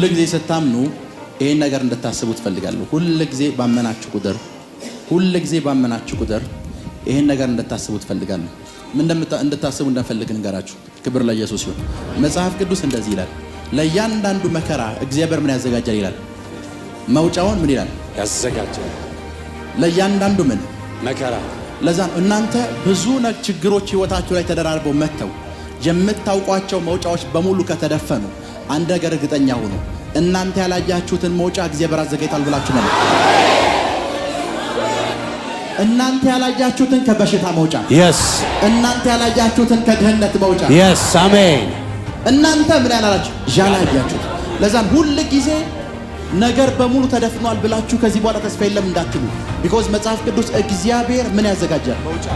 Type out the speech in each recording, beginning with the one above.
ሁልጊዜ ስታምኑ ይሄን ነገር እንድታስቡ ትፈልጋለሁ። ሁልጊዜ ባመናችሁ ቁጥር ይሄን ነገር እንድታስቡ ትፈልጋለሁ። ምን እንድታስቡ እንደፈልግ እንገራችሁ። ክብር ለኢየሱስ ይሁን። መጽሐፍ ቅዱስ እንደዚህ ይላል፣ ለእያንዳንዱ መከራ እግዚአብሔር ምን ያዘጋጃል ይላል? መውጫውን ምን ይላል? ያዘጋጃል። ለእያንዳንዱ ምን መከራ። ለዛ ነው እናንተ ብዙ ችግሮች ህይወታችሁ ላይ ተደራርበው መጥተው የምታውቋቸው መውጫዎች በሙሉ ከተደፈኑ አንድ ነገር እርግጠኛ ሁኑ፣ እናንተ ያላያችሁትን መውጫ እግዚአብሔር አዘጋጅቷል ብላችሁ ነው። እናንተ ያላያችሁትን ከበሽታ መውጫ፣ እናንተ ያላያችሁትን ከድህነት መውጫ፣ አሜን። እናንተ ምን ያላላችሁ ያላያችሁት። ለዛም ሁሉ ጊዜ ነገር በሙሉ ተደፍኗል ብላችሁ ከዚህ በኋላ ተስፋ የለም እንዳትሉ። ቢኮዝ መጽሐፍ ቅዱስ እግዚአብሔር ምን ያዘጋጃል? መውጫ።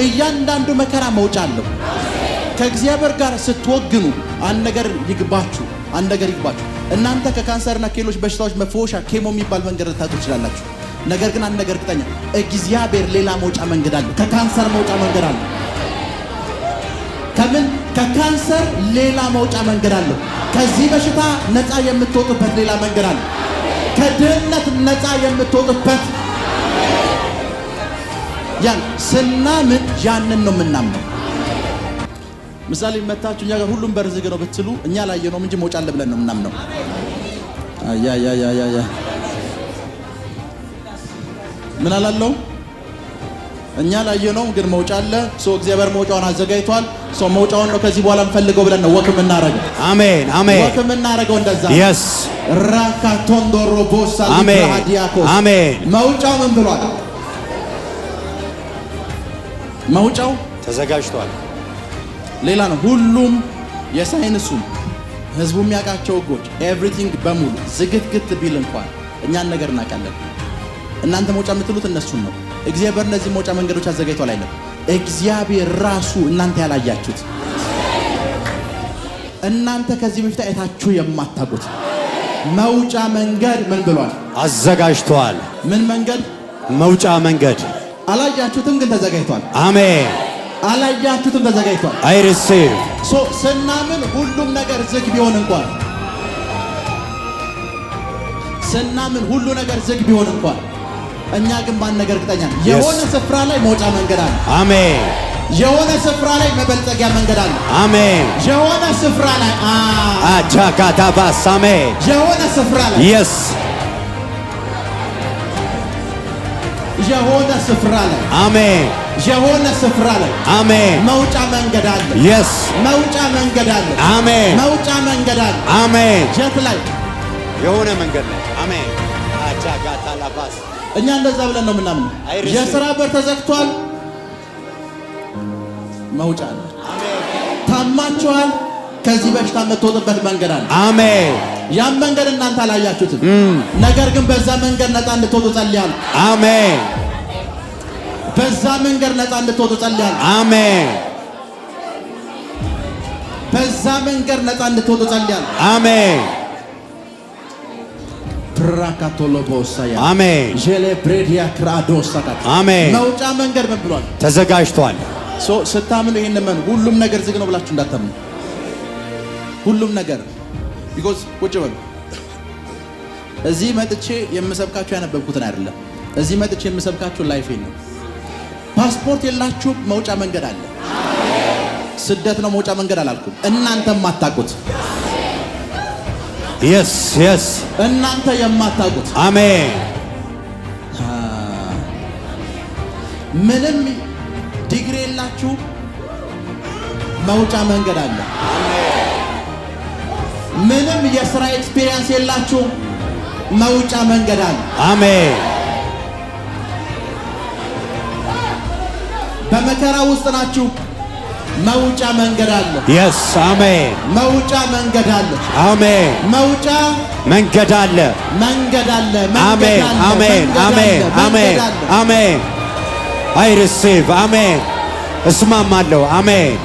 እያንዳንዱ መከራ መውጫ አለው። ከእግዚአብሔር ጋር ስትወግኑ አንድ ነገር ይግባችሁ። እናንተ ከካንሰርና ከሌሎች በሽታዎች መፈወሻ ኬሞ የሚባል መንገድ ልታጡ ትችላላችሁ። ነገር ግን አንድ ነገር እርግጠኛ፣ እግዚአብሔር ሌላ መውጫ መንገድ አለ። ከካንሰር መውጫ መንገድ አለ። ከካንሰር ሌላ መውጫ መንገድ አለ። ከዚህ በሽታ ነፃ የምትወጡበት ሌላ መንገድ አለ። ከድህነት ነፃ የምትወጡበት ስናምን ያንን ነው የምናምነው። ምሳሌ መታችሁ እኛ ጋር ሁሉም በር ዝግ ነው ብትሉ እኛ ላየነውም እንጂ መውጫ አለ ብለን ነው የምናምነው። ምን አላለው? እኛ ላየነውም ግን መውጫ አለ። እግዚአብሔር መውጫውን አዘጋጅቷል። መውጫውን ነው ከዚህ በኋላ እንፈልገው ብለን ነው ወክ የምናረገው። አሜን። ወክ የምናረገው እንደዛ። ራካቶንዶሮ ቦሳ ሊብራዲያኮስ አሜን። መውጫው ምን ብሏል? መውጫው ተዘጋጅቷል። ሌላ ነው። ሁሉም የሳይንሱም ህዝቡ የሚያውቃቸው ህጎች ኤቭሪቲንግ በሙሉ ዝግትግት ቢል እንኳን እኛን ነገር እናውቃለን። እናንተ መውጫ የምትሉት እነሱን ነው። እግዚአብሔር እነዚህ መውጫ መንገዶች አዘጋጅቷል አይደለም? እግዚአብሔር ራሱ እናንተ ያላያችሁት፣ እናንተ ከዚህ በፊት አይታችሁ የማታውቁት መውጫ መንገድ ምን ብሏል? አዘጋጅቷል። ምን መንገድ? መውጫ መንገድ። አላያችሁትም ግን ተዘጋጅቷል። አሜን። አላያችሁትም ተዘጋጅቷል። አይ ሪሲቭ። ስናምን ሁሉም ነገር ዝግ ቢሆን እንኳን ሁሉ ነገር ዝግ ቢሆን እንኳን እኛ ግን ባን ነገር እርግጠኛ ነን። የሆነ ስፍራ ላይ መውጫ መንገድ አለ። አሜን። የሆነ ስፍራ ላይ መበልጸጊያ መንገድ አለ። አሜን። የሆነ ስፍራ ላይ አቻካታባስ አሜን። የሆነ ስፍራ ላይ የሆነ ስፍራ ላይ አሜን። የሆነ ስፍራ ላይ አሜን። መውጫ መንገድ አለ። መውጫ መንገድ አለ። አሜን። መውጫ መንገድ አለ። አሜን። ጀት ላይ የሆነ መንገድ ላይ አሜን። አቻካታላባስ እኛ እንደዛ ብለን ነው የምናምነው። የሥራ በር ተዘግቷል፣ መውጫ አለ። ታማችኋል፣ ከዚህ በሽታ የምትወጡበት መንገድ አለ። አሜን። ያን መንገድ እናንተ አላያችሁትም፣ ነገር ግን በዛ መንገድ ነፃ እንድትወጡ ጸልያለሁ። አሜን። በዛ መንገድ ነፃ እንድትወጡ ጸልያለሁ። አሜን። በዛ መንገድ ነፃ እንድትወጡ ጸልያለሁ። አሜን። ፕራካቶሎቦሳያ አሜን። ጀሌብሬዲያ ክራዶሳካት አሜን። መውጫ መንገድ ምን ብሏል? ተዘጋጅቷል። ስታምኑ ይሄን ምን ሁሉም ነገር ዝግ ነው ብላችሁ እንዳታምኑ። ሁሉም ነገር ቢኮዝ ቁጭ በሉ። እዚህ መጥቼ የምሰብካችሁ ያነበብኩትን አይደለም። እዚህ መጥቼ የምሰብካችሁ ላይፌን ነው። ፓስፖርት የላችሁም፣ መውጫ መንገድ አለ። ስደት ነው መውጫ መንገድ አላልኩም። እናንተም ማታውቁት yes እናንተ የማታውቁት አሜን። ምንም ዲግሪ የላችሁ፣ መውጫ መንገድ አለ። ምንም የሥራ ኤክስፒሪየንስ የላችሁ፣ መውጫ መንገድ አለ። አሜን። በመከራ ውስጥ ናችሁ፣ መውጫ መንገድ አለ። አሜን። መውጫ መንገድ አለ። አሜን። መውጫ መንገድ አለ። መንገድ አለ። አሜን። አሜን። አሜን። አሜን። አሜን። አይ ሪሲቭ አሜን። እስማማለሁ። አሜን።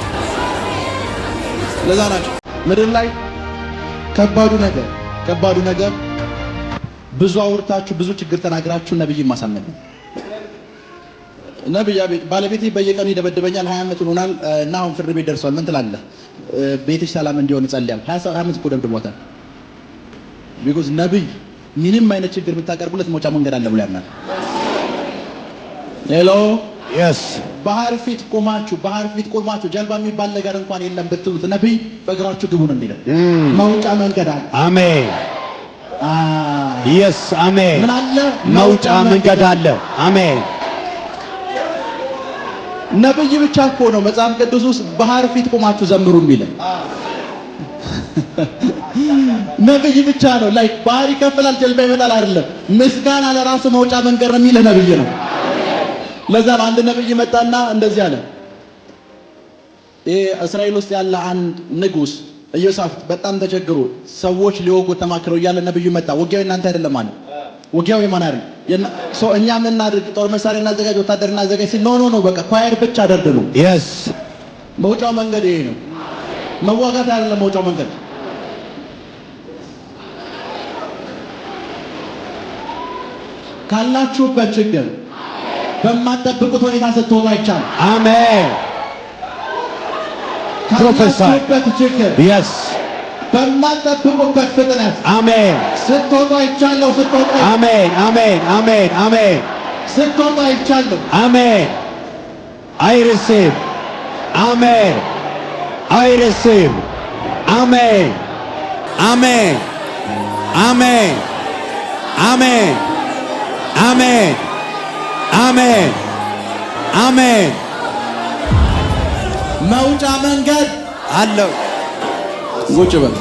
ለዛ ናችሁ ምድር ላይ ከባዱ ነገር ብዙ አውርታችሁ ብዙ ችግር ተናግራችሁ ነብይ ማሳመን ነው። ነብይ ባለቤቴ በየቀኑ ይደበደበኛል። 20 ዓመት ሆኗል እና አሁን ፍርድ ቤት ደርሷል። ምን ትላለህ? ቤትሽ ሰላም እንዲሆን ጸልያለሁ። 20 ዓመት እኮ ደብድቦታል። ቢኮዝ ነብይ ምንም አይነት ችግር ብታቀርቡለት መውጫ መንገድ አለ ብሎ ያምናል። ሄሎ የስ ባህር ፊት ቆማችሁ ጀልባ የሚባል ነገር እንኳን የለም ብትሉት ነብይ በእግራችሁ ግቡ ነው የሚለው። መውጫ መንገድ አለ። አሜን። የስ አሜን። ምን አለ? መውጫ መንገድ አለ። አሜን። ነብይ ብቻ እኮ ነው መጽሐፍ ቅዱስ ውስጥ ባህር ፊት ቆማችሁ ዘምሩ የሚለው። ነብይ ብቻ ነው። ላይክ ባህር ይከፈላል ጀልባ ይመጣል አይደለም። ምስጋና ለራሱ መውጫ መንገድ ነው የሚለው ነብይ ነው። ለዛ አንድ ነብይ መጣና እንደዚህ አለ። እስራኤል ውስጥ ያለ አንድ ንጉስ ኢዮሳፍጥ በጣም ተቸግሮ ሰዎች ሊወጉ ተማክረው እያለ ነብዩ መጣ። ውጊያው እናንተ አይደለም ማለት ውጊያው የማን አይደል? እኛ ምን እናድርግ? ጦር መሳሪያ እናዘጋጅ፣ ወታደር እናዘጋጅ ሲል ኖ በቃ ኳየር ብቻ አደርድሩ። የስ መውጫው መንገድ ይሄ ነው። መዋጋት አይደለም መውጫው መንገድ። ካላችሁበት ችግር በማትጠብቁት ሁኔታ ስትወጡ አይቻልም። አሜን። ካላችሁበት ችግር የስ በማትጠብቁበት ፍጥነት አሜን ስትወጡ አይቻለሁ። ስትወጡ አሜን አሜን አሜን አሜን ስትወጡ አይቻለሁ። አሜን። አይ ሪሲቭ አሜን። አይ ሪሲቭ አሜን አሜን አሜን አሜን አሜን አሜን አሜን። መውጫ መንገድ አለው። ቁጭ በል።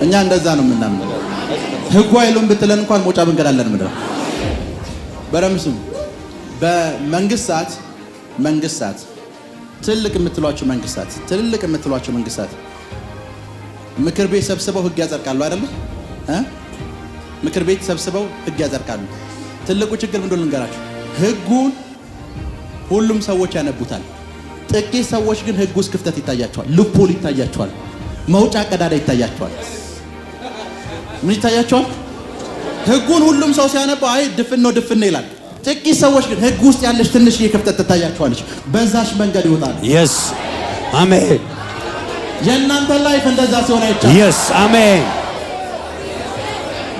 እኛ እንደዛ ነው የምናምነው። ህጉ አይሉም ብትለን እንኳን መውጫ መንገድ አለን ምንድነው? በደምብ ስሙ። በመንግስታት ትልቅ የምትሏቸው መንግስታት ምክር ቤት ሰብስበው ህግ ያጸድቃሉ አይደል? ምክር ቤት ሰብስበው ህግ ያጸድቃሉ። ትልቁ ችግር ምንድነው ልንገራችሁ? ህጉን ሁሉም ሰዎች ያነቡታል። ጥቂት ሰዎች ግን ህጉ ውስጥ ክፍተት ይታያቸዋል፣ ሉፖል ይታያቸዋል፣ መውጫ ቀዳዳ ይታያቸዋል። ምን ይታያቸዋል? ህጉን ሁሉም ሰው ሲያነባው አይ ድፍን ነው ይላል። ጥቂት ሰዎች ግን ህጉ ውስጥ ያለች ትንሽ ክፍተት ትታያቸዋለች። በዛሽ መንገድ ይወጣል። የስ አሜን። የእናንተ ላይፍ እንደዛ ሲሆን አይቻልም። የስ አሜን።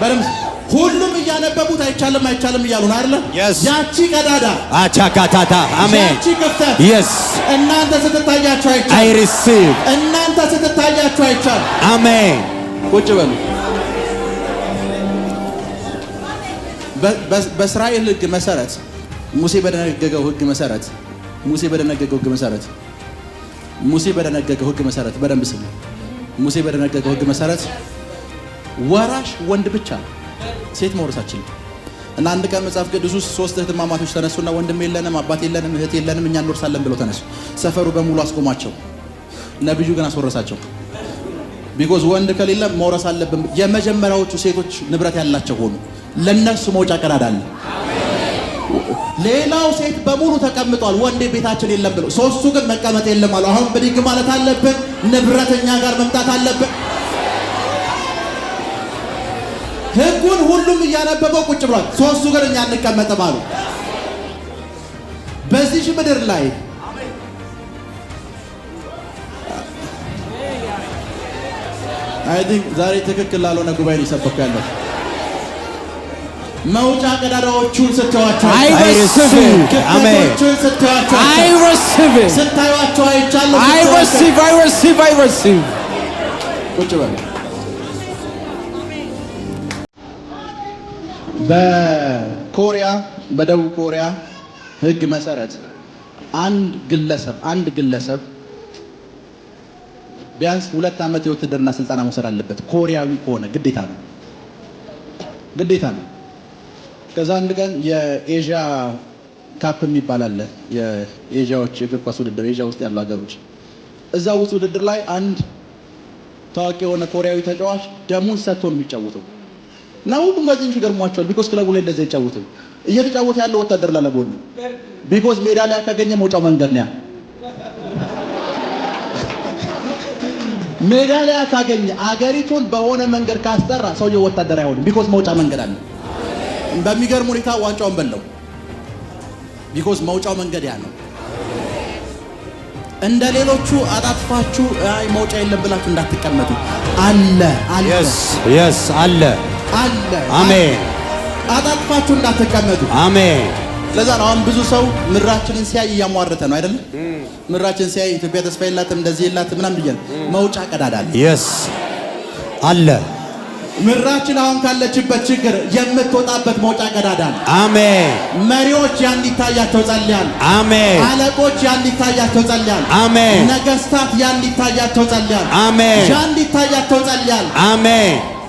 በደምብ ሁሉም እያነበቡት አይቻልም እያሉ ነው አይደል? ያቺ ቀዳዳ አቻካታታ አሜን። ያቺ ክፍተት የስ እናንተ ስትታያችሁ አይቻልም። አይ ሪሲቭ እናንተ ስትታያችሁ አይቻልም። አሜን። ቁጭ በሉ። በእስራኤል ህግ መሰረት ሙሴ በደነገገው ህግ መሰረት በደንብ ስሙ። ሙሴ በደነገገው ህግ መሰረት ወራሽ ወንድ ብቻ፣ ሴት መውረሳችን እና አንድ ቀን መጽሐፍ ቅዱስ ውስጥ 3 እህትማማቾች ተነሱና ወንድም የለንም፣ አባት የለንም፣ እህት የለንም፣ እኛ እንወርሳለን ብለው ተነሱ። ሰፈሩ በሙሉ አስቆማቸው። ነብዩ ግን አስወረሳቸው። ቢኮዝ ወንድ ከሌለ መውረስ አለብን። የመጀመሪያዎቹ ሴቶች ንብረት ያላቸው ሆኑ። ለነሱ መውጫ ቀዳዳ አለ። ሌላው ሴት በሙሉ ተቀምጧል፣ ወንድ ቤታችን የለም ብለው። ሶስቱ ግን መቀመጥ የለም አሉ። አሁን ብድግ ማለት አለብን፣ ንብረተኛ ጋር መምጣት አለብን። ህጉን ሁሉም እያነበበው ቁጭ ብሏል። ሶስቱ ግን እኛ እንቀመጥም አሉ። በዚህ ምድር ላይ አይ ቲንክ ዛሬ ትክክል ላልሆነ ጉባኤ ሊሰበኩ ያለው መውጫ ቀዳዳዎቹን ስትዋቸው ስታዩቸው አይቻለሁ። ቁጭ በል። በደቡብ ኮሪያ ህግ መሰረት አንድ ግለሰብ ቢያንስ 2 ዓመት የውትድርና ስልጠና መውሰድ አለበት። ኮሪያዊ ከሆነ ግዴታ ነው። ከዛ አንድ ቀን የኤዥያ ካፕ የሚባል አለ። የኤዥያዎች የእግር ኳስ ውድድር፣ ኤዥያ ውስጥ ያሉ ሀገሮች። እዛ ውስጥ ውድድር ላይ አንድ ታዋቂ የሆነ ኮሪያዊ ተጫዋች ደሙን ሰጥቶ ነው የሚጫወተው እና ሁሉም ጋዜጠኞች ይገርሟቸዋል። ቢኮዝ ክለቡ ላይ እንደዛ ይጫወቱ እየተጫወተ ያለው ወታደር ላለቦን ነው። ቢኮዝ ሜዳሊያ ካገኘ መውጫው መንገድ ነው። ሜዳሊያ ካገኘ አገሪቱን በሆነ መንገድ ካስጠራ ሰውየው ወታደር አይሆንም። ቢኮዝ መውጫ መንገድ አለ። በሚገርም ሁኔታ ዋንጫውን በለው። ቢኮዝ መውጫው መንገድ ያ ነው። እንደ ሌሎቹ አጣጥፋችሁ አይ መውጫ የለም ብላችሁ እንዳትቀመጡ። አለ አለ yes አለ አለ አሜን። አጣጥፋችሁ እንዳትቀመጡ። አሜን። ለዛ ነው አሁን ብዙ ሰው ምድራችንን ሲያይ እያሟረተ ነው አይደል? ምድራችን ሲያይ ኢትዮጵያ ተስፋ የላትም እንደዚህ የላትም ምናምን ብዬ መውጫ ቀዳዳ አለ። yes አለ። ምድራችን አሁን ካለችበት ችግር የምትወጣበት መውጫ ቀዳዳ አለ። አሜን። መሪዎች ያን ይታያቸው ጸልያል። አሜን። አለቆች ያን ይታያቸው ጸልያል። አሜን። ነገስታት ያን ይታያቸው ጸልያል። አሜን። ያን ይታያቸው ጸልያል። አሜን።